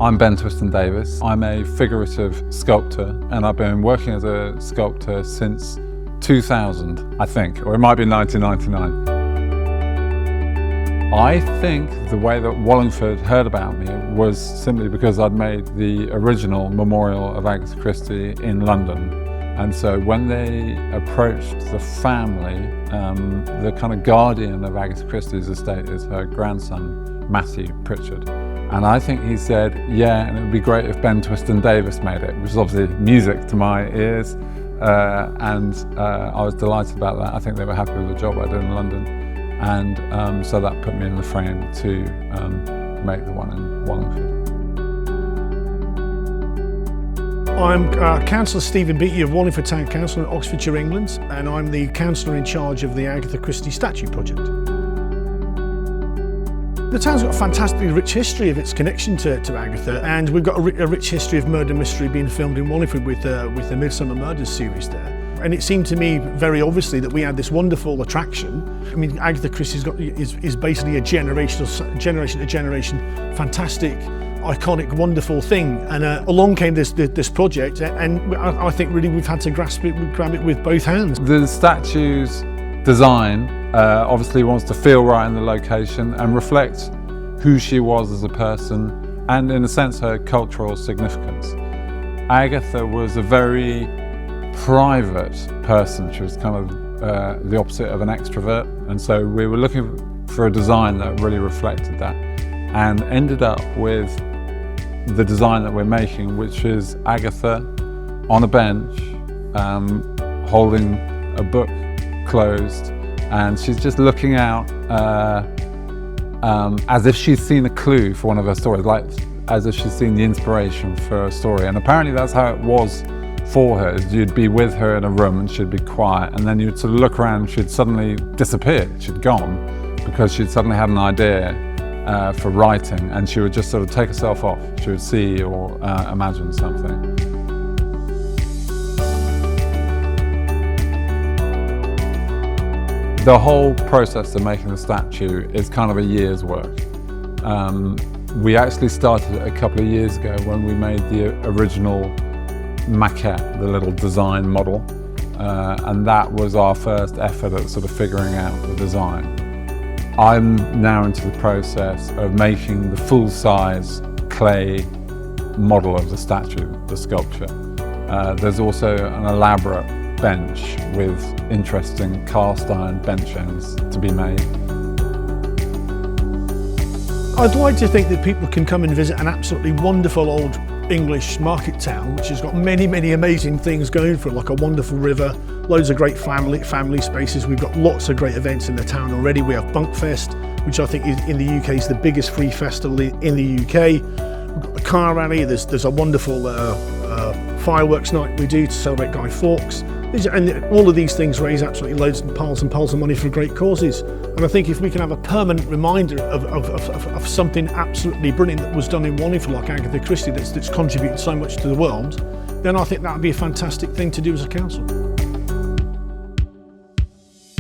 I'm Ben Twiston-Davis. I'm a figurative sculptor and I've been working as a sculptor since 2000, I think, or it might be 1999. I think the way that Wallingford heard about me was simply because I'd made the original memorial of Agatha Christie in London. And so when they approached the family, the kind of guardian of Agatha Christie's estate is her grandson, Matthew Pritchard. And I think he said, yeah, and it would be great if Ben Twiston-Davis made it, which is obviously music to my ears. I was delighted about that. I think they were happy with the job I did in London. And so that put me in the frame to make the one in Wallingford. I'm Councillor Stephen Beattie of Wallingford Town Council in Oxfordshire, England, and I'm the councillor in charge of the Agatha Christie statue project. The town's got a fantastically rich history of its connection to Agatha, and we've got a rich history of murder mystery being filmed in Wallingford with the Midsummer Murders series there. And it seemed to me very obviously that we had this wonderful attraction. I mean, Agatha Christie is basically a generation to generation, fantastic, iconic, wonderful thing. And along came this project, and I think really we've had to grab it with both hands. The statue's design obviously wants to feel right in the location and reflect who she was as a person and, in a sense, her cultural significance. Agatha was a very private person. She was kind of the opposite of an extrovert, and so we were looking for a design that really reflected that and ended up with the design that we're making, which is Agatha on a bench holding a book closed, and she's just looking out as if she's seen a clue for one of her stories, like as if she's seen the inspiration for a story. And apparently that's how it was for her. You'd be with her in a room and she'd be quiet, and then you'd sort of look around and she'd suddenly disappeared. She'd gone because she'd suddenly had an idea for writing, and she would just sort of take herself off. She would see or imagine something. The whole process of making the statue is kind of a year's work. We actually started it a couple of years ago when we made the original maquette, the little design model, and that was our first effort at sort of figuring out the design. I'm now into the process of making the full-size clay model of the statue, the sculpture. There's also an elaborate bench with interesting cast iron bench ends to be made. I'd like to think that people can come and visit an absolutely wonderful old English market town, which has got many, many amazing things going for it, like a wonderful river, loads of great family spaces. We've got lots of great events in the town already. We have Bunkfest, which I think is, in the UK, is the biggest free festival in the UK. We've got the car rally. There's a wonderful fireworks night we do to celebrate Guy Fawkes. And all of these things raise absolutely loads and piles of money for great causes. And I think if we can have a permanent reminder of something absolutely brilliant that was done in Wallingford, like Agatha Christie, that's contributed so much to the world, then I think that would be a fantastic thing to do as a council.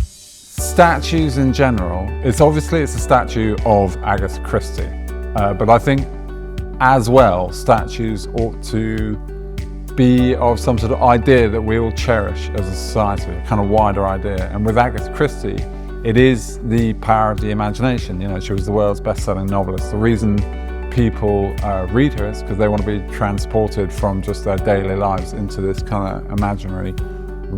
Statues in general, it's a statue of Agatha Christie, but I think as well statues ought to be of some sort of idea that we all cherish as a society, a kind of wider idea. And with Agatha Christie, it is the power of the imagination. You know, she was the world's best-selling novelist. The reason people read her is because they want to be transported from just their daily lives into this kind of imaginary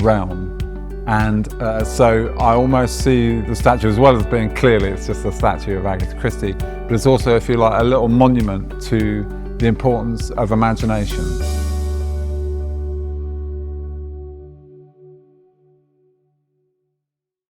realm. And so I almost see the statue, as well as being clearly it's just a statue of Agatha Christie, but it's also, if you like, a little monument to the importance of imagination.